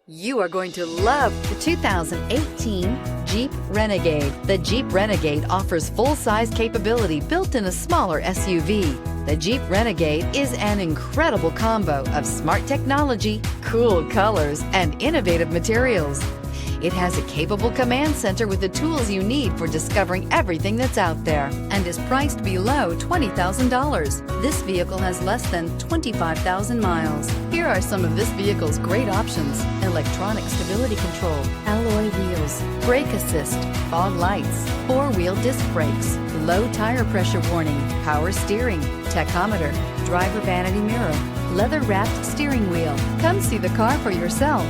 You are going to love the 2018 Jeep Renegade. The Jeep Renegade offers full-size capability built in a smaller SUV. The Jeep Renegade is an incredible combo of smart technology, cool colors, and innovative materials. It has a capable command center with the tools you need for discovering everything that's out there and is priced below $20,000. This vehicle has less than 25,000 miles. Here are some of this vehicle's great options: electronic stability control, alloy wheels, brake assist, fog lights, four-wheel disc brakes, low tire pressure warning, power steering, tachometer, driver vanity mirror, leather-wrapped steering wheel. Come see the car for yourself.